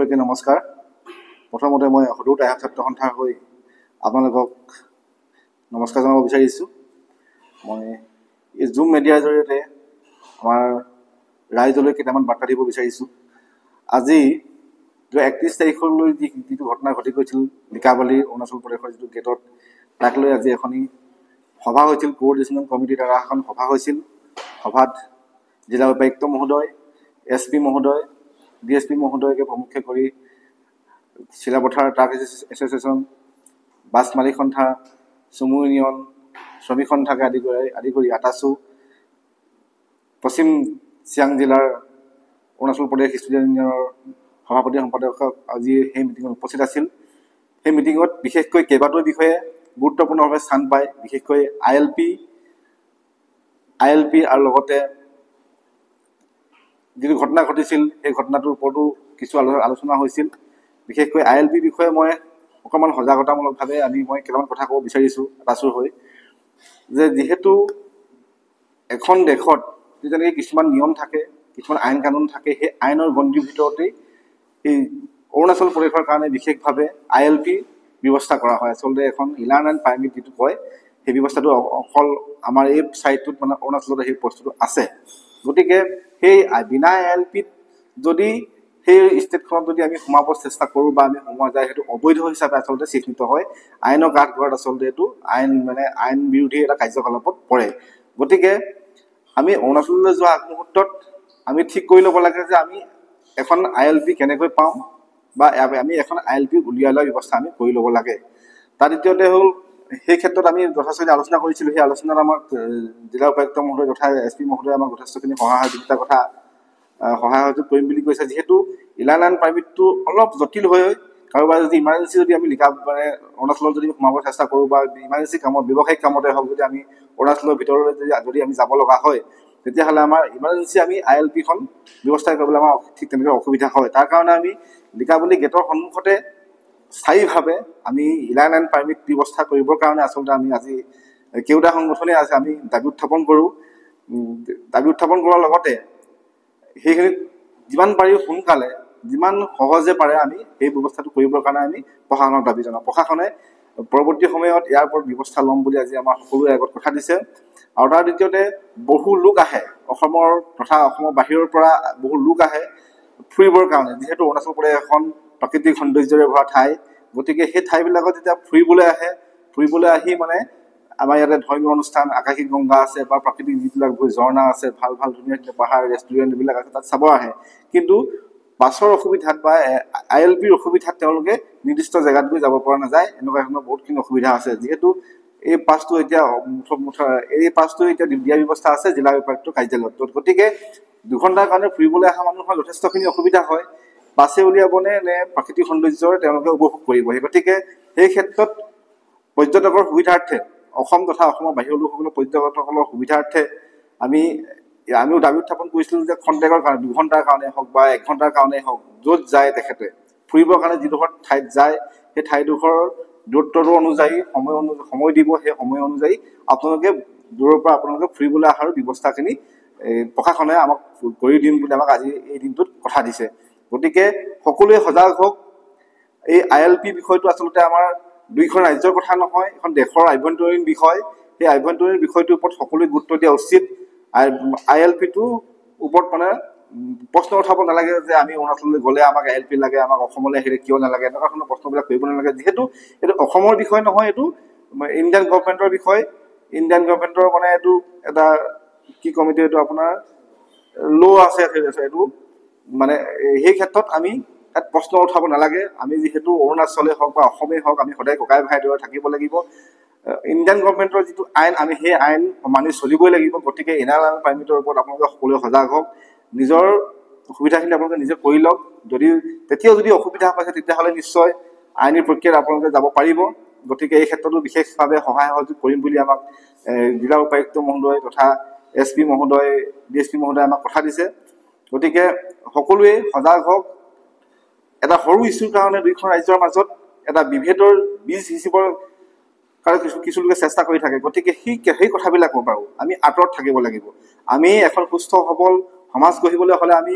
সকলোকে নমস্কাৰ। প্ৰথমতে মই সদৌ আইহক ছাত্ৰ সন্থাৰ হৈ আপোনালোকক নমস্কাৰ জনাব বিচাৰিছোঁ। মই এই জুম মিডিয়াৰ জৰিয়তে আমাৰ ৰাইজলৈ কেইটামান বাৰ্তা দিব বিচাৰিছোঁ। আজি 31 তাৰিখলৈ যিটো ঘটনা ঘটি গৈছিল লিকাবালি অৰুণাচল প্ৰদেশৰ যিটো গেটত, তাক লৈ আজি এখনি সভা হৈছিল। কোঅৰ্ডিনেশ্যন কমিটিৰ দ্বাৰা এখন সভা হৈছিল। সভাত জিলা উপায়ুক্ত মহোদয়, SP মহোদয়, DSP মহোদয়কে প্ৰমুখ্য কৰি চিলাপথাৰ ট্ৰাক এছ'চিয়েশ্যন, বাছ মালিক সন্থা, চমু ইউনিয়ন, শ্ৰমিক সন্থাকে আদি কৰি আটাচু, পশ্চিম চিয়াং জিলাৰ অৰুণাচল প্ৰদেশ ষ্টুডেণ্ট ইউনিয়নৰ সভাপতি সম্পাদক আজি সেই মিটিঙত উপস্থিত আছিল। সেই মিটিঙত বিশেষকৈ কেইবাটাও বিষয়ে গুৰুত্বপূৰ্ণভাৱে স্থান পায়। বিশেষকৈ ILP আৰু লগতে যিটো ঘটনা ঘটিছিল সেই ঘটনাটোৰ ওপৰতো কিছু আলোচনা হৈছিল। বিশেষকৈ ILP বিষয়ে মই অকণমান সজাগতামূলকভাৱে মই কেইটামান কথা ক'ব বিচাৰিছোঁ আটাচুৰ হৈ, যে যিহেতু এখন দেশত যেনেকৈ কিছুমান নিয়ম থাকে, কিছুমান আইন কানুন থাকে, সেই আইনৰ গণ্ডিৰ ভিতৰতেই এই অৰুণাচল প্ৰদেশৰ কাৰণে বিশেষভাৱে ILP ব্যৱস্থা কৰা হয়। আচলতে এখন লাৰ্ণ এণ্ড পাৰ্মিট যিটো কয়, সেই ব্যৱস্থাটো অকল আমাৰ এই ছাইটটোত অৰুণাচলত সেই বস্তুটো আছে। গতিকে সেই বিনা ILPত যদি সেই ষ্টেটখনত যদি আমি সোমাব চেষ্টা কৰোঁ বা আমি সোমোৱা যায়, সেইটো অবৈধ হিচাপে আচলতে চিহ্নিত হয়। আইনৰ কাঠগড়াত আচলতে এইটো আইন বিৰোধী এটা কাৰ্যকলাপত পৰে। গতিকে আমি অৰুণাচললৈ যোৱা আগমুহূৰ্তত আমি ঠিক কৰি ল'ব লাগে যে আমি এখন ILP কেনেকৈ পাওঁ বা আমি এখন ILP উলিয়াই লোৱাৰ ব্যৱস্থা আমি কৰি ল'ব লাগে। তাৰ দ্বিতীয়তে হ'ল, সেই ক্ষেত্ৰত আমি যথেষ্টখিনি আলোচনা কৰিছিলোঁ। সেই আলোচনাত আমাক জিলা উপায়ুক্ত মহোদয় তথা SP মহোদয়ে আমাক যথেষ্টখিনি সহায় সহযোগ কৰিম বুলি কৈছে। যিহেতু লাৰ্ণ এণ্ড পাৰ্মিটটো অলপ জটিল হৈ, কাৰোবাৰ যদি ইমাৰ্জেঞ্চি যদি আমি অৰুণাচলত যদি সোমাব চেষ্টা কৰোঁ বা ইমাৰ্জেঞ্চি কামত, ব্যৱসায়িক কামতে হওক, যদি আমি অৰুণাচলৰ ভিতৰলৈ যদি আমি যাব লগা হয়, তেতিয়াহ'লে আমাৰ ইমাৰ্জেঞ্চি আমি ILPখন ব্যৱস্থা কৰিবলৈ আমাৰ ঠিক তেনেকৈ অসুবিধা হয়। তাৰ কাৰণে আমি লিকাবালি গেটৰ সন্মুখতে স্থায়ীভাৱে আমি লাৰ্ণ এণ্ড পাৰ্মিট ব্যৱস্থা কৰিবৰ কাৰণে আচলতে আমি আজি কেওটা সংগঠনে আমি দাবী উত্থাপন কৰোঁ। দাবী উত্থাপন কৰাৰ লগতে সেইখিনিত যিমান পাৰি সোনকালে, যিমান সহজে পাৰে আমি সেই ব্যৱস্থাটো কৰিবৰ কাৰণে আমি প্ৰশাসনক দাবী জনাওঁ। প্ৰশাসনে পৰৱৰ্তী সময়ত ইয়াৰ ওপৰত ব্যৱস্থা ল'ম বুলি আজি আমাৰ সকলোৰে আগত কথা দিছে। আৰু তাৰ দ্বিতীয়তে বহু লোক আহে অসমৰ তথা অসমৰ বাহিৰৰ পৰা বহু লোক আহে ফুৰিবৰ কাৰণে। যিহেতু অৰুণাচল প্ৰদেশ এখন প্ৰাকৃতিক সৌন্দৰ্যৰে ভৰা ঠাই, গতিকে সেই ঠাইবিলাকত যেতিয়া ফুৰিবলৈ আহি আমাৰ ইয়াতে ধৰ্মীয় অনুষ্ঠান, আকাশী গংগা আছে বা প্ৰাকৃতিক যিবিলাক ঝৰ্ণা আছে, ভাল ভাল ধুনীয়া ধুনীয়া পাহাৰ, ৰেষ্টুৰেণ্টবিলাক আছে, তাত চাব আহে। কিন্তু বাছৰ অসুবিধাত বা ILPৰ অসুবিধাত তেওঁলোকে নিৰ্দিষ্ট জেগাত গৈ যাব পৰা নাযায়। এনেকুৱা ধৰণৰ বহুতখিনি অসুবিধা আছে। যিহেতু এই পাছটো এতিয়া দিয়াৰ ব্যৱস্থা আছে জিলা উপায়ুক্ত কাৰ্যালয়ত। গতিকে 2 ঘণ্টাৰ কাৰণে ফুৰিবলৈ অহা মানুহৰ যথেষ্টখিনি অসুবিধা হয়। বাছে উলিয়াবনে নে প্ৰাকৃতিক সৌন্দৰ্য তেওঁলোকে উপভোগ কৰিব? গতিকে সেই ক্ষেত্ৰত পৰ্যটকৰ সুবিধাৰ্থে, অসম তথা অসমৰ বাহিৰৰ লোকসকলৰ পৰ্যটকসকলৰ সুবিধাৰ্থে আমিও দাবী উত্থাপন কৰিছিলোঁ যে খন্তেকৰ কাৰণে, 2 ঘণ্টাৰ কাৰণে হওক বা 1 ঘণ্টাৰ কাৰণেই হওক, য'ত যায় তেখেতে ফুৰিবৰ কাৰণে যিডোখৰ ঠাইত যায়, সেই ঠাইডোখৰৰ দূৰত্বটো অনুযায়ী সময় দিব। সেই সময় অনুযায়ী আপোনালোকে দূৰৰ পৰা আপোনালোকে ফুৰিবলৈ অহাৰ ব্যৱস্থাখিনি প্ৰশাসনে আমাক কৰি দিম বুলি আমাক আজি এই দিনটোত কথা দিছে। গতিকে সকলোৱে সজাগ হওক। এই ILP বিষয়টো আচলতে আমাৰ 2খন ৰাজ্যৰ কথা নহয়, এখন দেশৰ আভ্যন্তৰীণ বিষয়। সেই আভ্যন্তৰীণ বিষয়টোৰ ওপৰত সকলোৱে গুৰুত্ব দিয়া উচিত। ILPটোৰ ওপৰত প্ৰশ্ন উঠাব নালাগে যে আমি অৰুণাচললৈ গ'লে আমাক ILP লাগে, আমাক অসমলৈ আহিলে কিয় নালাগে, এনেকুৱা ধৰণৰ প্ৰশ্নবিলাক কৰিব নালাগে। যিহেতু এইটো অসমৰ বিষয় নহয়, এইটো ইণ্ডিয়ান গভৰ্ণমেণ্টৰ বিষয়। ইণ্ডিয়ান গভৰ্ণমেণ্টৰ এইটো এটা কি কমিটি, এইটো আপোনাৰ আছে এইটো সেই ক্ষেত্ৰত আমি তাত প্ৰশ্ন উঠাব নালাগে। আমি যিহেতু অৰুণাচলেই হওক বা অসমেই হওক, আমি সদায় ককাই ভাই দৰে থাকিব লাগিব। ইণ্ডিয়ান গভৰ্ণমেণ্টৰ যিটো আইন, আমি সেই আইন মানি চলিবই লাগিব। গতিকে লাৰ্ণ এণ্ড পাৰ্মিটৰ ওপৰত আপোনালোকে সকলোৱে সজাগ হওক। নিজৰ সুবিধাখিনি আপোনালোকে নিজে কৰি লওক। তেতিয়াও যদি অসুবিধা পাইছে, তেতিয়াহ'লে নিশ্চয় আইনী প্ৰক্ৰিয়াত আপোনালোকে যাব পাৰিব। গতিকে এই ক্ষেত্ৰতো বিশেষভাৱে সহায় সহযোগ কৰিম বুলি আমাক জিলা উপায়ুক্ত মহোদয় তথা SP মহোদয়, DSP মহোদয়ে আমাক কথা দিছে। গতিকে সকলোৱে সজাগ হওক। এটা সৰু ইছ্যুৰ কাৰণে 2খন ৰাজ্যৰ মাজত এটা বিভেদৰ বীজ সিঁচিবৰ কাৰণে কিছু লোকে চেষ্টা কৰি থাকে। গতিকে সেই কথাবিলাকৰ বাৰু আমি আঁতৰত থাকিব লাগিব। আমি এখন সুস্থ সবল সমাজ গঢ়িবলৈ হ'লে আমি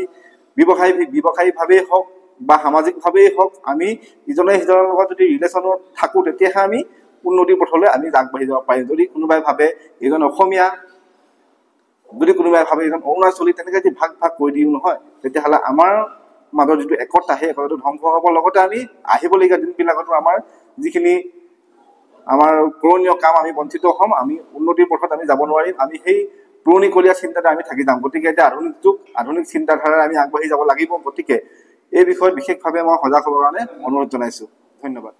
ব্যৱসায়ীভাৱেই হওক বা সামাজিকভাৱেই হওক আমি ইজনে সিজনৰ লগত যদি ৰিলেশ্যনত থাকোঁ তেতিয়াহে আমি উন্নতিৰ পথলৈ আমি আগবাঢ়ি যাব পাৰিম। যদি কোনোবাই ভাবে এজন অসমীয়া, যদি কোনোবাই ভাবে এজন অৰুণাচলী, তেনেকৈ যদি ভাগ ভাগ কৰি দিওঁ নহয়, তেতিয়াহ'লে আমাৰ মাজৰ যিটো একতা, সেই একতাটো ধ্বংস হ'ব। লগতে আমি আহিবলগীয়া দিনবিলাকতো আমাৰ যিখিনি আমাৰ পুৰণীয় কাম আমি বঞ্চিত হ'ম, আমি উন্নতিৰ পথত আমি যাব নোৱাৰিম, আমি সেই পুৰণিকলীয়া চিন্তাতে আমি থাকি যাম। গতিকে এতিয়া আধুনিক যুগ, আধুনিক চিন্তাধাৰাৰে আমি আগবাঢ়ি যাব লাগিব। গতিকে এই বিষয়ত বিশেষভাৱে মই সজাগ হ'বৰ কাৰণে অনুৰোধ জনাইছোঁ। ধন্যবাদ।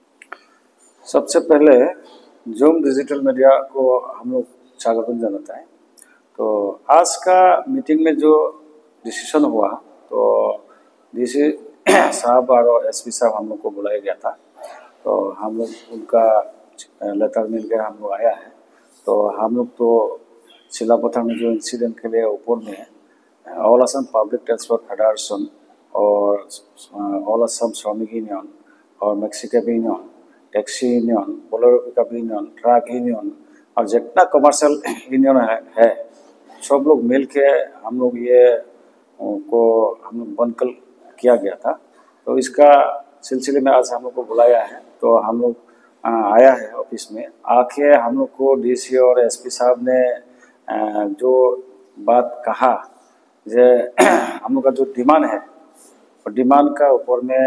सबसे पहले जूम डिजिटल मीडिया को हम लोग स्वागत जनाता है। तो आज का मीटिंग में जो डिसीजन हुआ, तो डीसी साहब और एसपी साहब हम लोग को बुलाया गया था। तो हम लोग उनका लेटर मिल गया, हम लोग आया है। तो हम लोग तो शिलापत्थर में जो इंसिडेंट के लिए ऊपर में all Assam public transport federation और ऑल असम श्रमिक यूनियन और Mexican union, taxi union, Bolero pickup union, truck union और जितना कमर्शियल यूनियन है सब लोग मिल के हम लोग ये को हम लोग बनकर किया गया था। तो इसका सिलसिले में आज हम लोग को बुलाया है। तो हम लोग आया है ऑफिस में। आके हम लोग को डीसी और एसपी साहब ने जो बात कहा, जे हम लोग का जो डिमांड है, और डिमांड का ऊपर में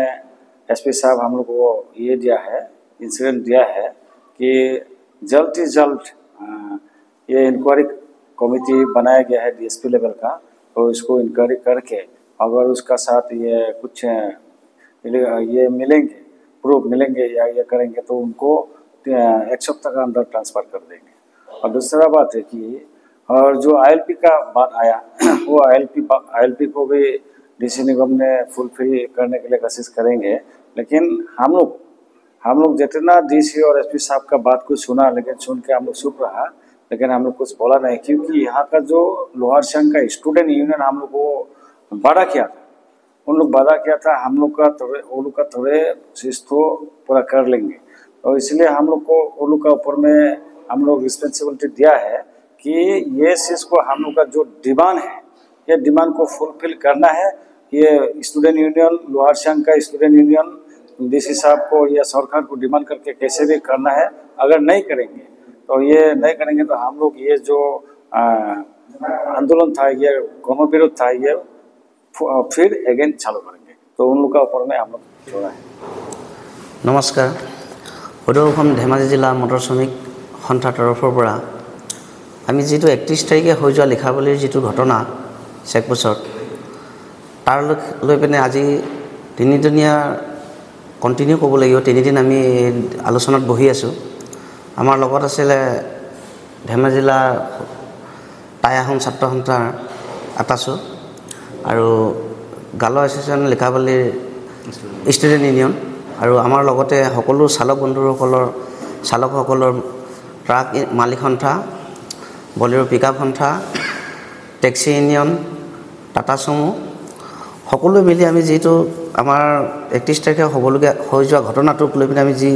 एसपी साहब हम लोग को ये दिया है, इंसिडेंट दिया है कि जल्द से जल्द ये इंक्वायरी कमेटी बनाया गया है डीएसपी लेवल का। तो इसको इंक्वायरी करके अगर उसका साथ ये कुछ ये मिलेंगे, प्रूफ मिलेंगे या ये करेंगे, तो उनको 1 सप्ताह का अंदर ट्रांसफ़र कर देंगे। और दूसरा बात है कि और जो आईएलपी का बात आया, वो आईएलपी को भी डीसी निगम ने फुलफिल करने के लिए कोशिश करेंगे। लेकिन हम लोग जितना डीसी और एसपी साहब का बात को सुना, लेकिन सुन के हम लोग चुप रहा, लेकिन हम लोग कुछ बोला नहीं। क्योंकि यहाँ का जो लोहार संघ का स्टूडेंट यूनियन हम लोग को वादा किया था, उन लोग वादा किया था हम लोग का थोड़े चीज़ तो पूरा कर लेंगे। तो इसलिए हम लोग को उन लोग का ऊपर में हम लोग रिस्पॉन्सिबिलिटी दिया है कि ये चीज़ को हम लोग का जो डिमांड है, ये डिमांड को फुलफिल करना है। ये स्टूडेंट यूनियन, लोहार संघ का स्टूडेंट यूनियन डीसी साहब को या सरकार को डिमांड करके कैसे भी करना है। अगर नहीं करेंगे तो हम लोग ये जो आंदोलन था, ये गण विरोध था, ये फिर अगेन चालू करेंगे। तो उन लोग का ऊपर में हम लोग छोड़ा है। नमस्कार। সদৌ অসম ধেমাজি জিলা মটৰ শ্ৰমিক সন্থাৰ তৰফৰ পৰা আমি যিটো 31 তাৰিখে হৈ যোৱা লিখাৱলীৰ যিটো ঘটনা চেকপোষ্টত, তাৰ লৈ পিনে আজি তিনিদিনীয়া কণ্টিনিউ ক'ব লাগিব। 3 দিন আমি আলোচনাত বহি আছোঁ। আমাৰ লগত আছিলে ধেমাজি জিলাৰ টাই আহোম ছাত্ৰ সন্থাৰ আটাছো আৰু গালো এছ'চিয়েশ্যন লিখাৱলীৰ ষ্টুডেণ্ট ইউনিয়ন, আৰু আমাৰ লগতে সকলো চালকসকলৰ ট্ৰাক মালিক সন্থা, বলেৰো পিকআপ সন্থা, টেক্সি ইউনিয়ন, টাটা চুমু, সকলোৱে মিলি আমি যিটো আমাৰ 31 তাৰিখে হ'বলগীয়া হৈ যোৱা ঘটনাটোক লৈ পিনে আমি যি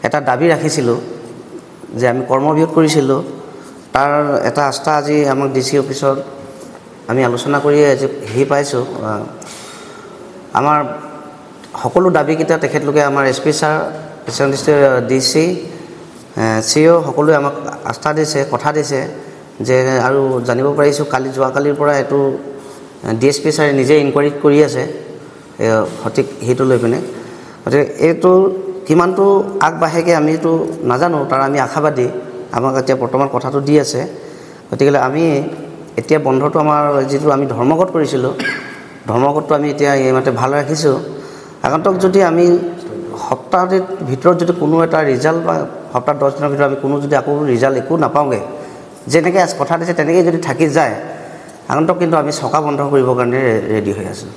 এটা দাবী ৰাখিছিলোঁ যে আমি কৰ্মবিৰোধ কৰিছিলোঁ, তাৰ এটা আস্থা আজি আমাক ডিচি অফিচত আমি আলোচনা কৰি আহি পাইছোঁ। আমাৰ সকলো দাবীকেইটা তেখেতলোকে আমাৰ এছপি ছাৰ, প্ৰেচিডেণ্ট ডিচি, চিঅ' সকলোৱে আমাক আস্থা দিছে, কথা দিছে যে, আৰু জানিব পাৰিছোঁ যোৱাকালিৰ পৰা এইটো ডিএছপি ছাৰে নিজে ইনকুৱাৰী কৰি আছে সঠিক সেইটো লৈ পিনে। গতিকে এইটো কিমানটো আগবাঢ়েগৈ আমিতো নাজানো, তাৰ আমি আশাবাদী। আমাক এতিয়া বৰ্তমান কথাটো দি আছে। গতিকে আমি এতিয়া বন্ধটো আমাৰ যিটো আমি ধৰ্মঘট কৰিছিলোঁ, ধৰ্মঘটটো আমি এতিয়া এইমতে ভাল ৰাখিছোঁ। আগন্তুক যদি আমি সপ্তাহৰ ভিতৰত যদি কোনো এটা ৰিজাল্ট বা সপ্তাহ 10 দিনৰ ভিতৰত আমি কোনো যদি আকৌ ৰিজাল্ট একো নাপাওঁগৈ, যেনেকৈ কথা দিছে তেনেকৈ যদি থাকি যায়, আগন্তুক কিন্তু আমি চকা বন্ধ কৰিবৰ কাৰণে ৰেডি হৈ আছোঁ।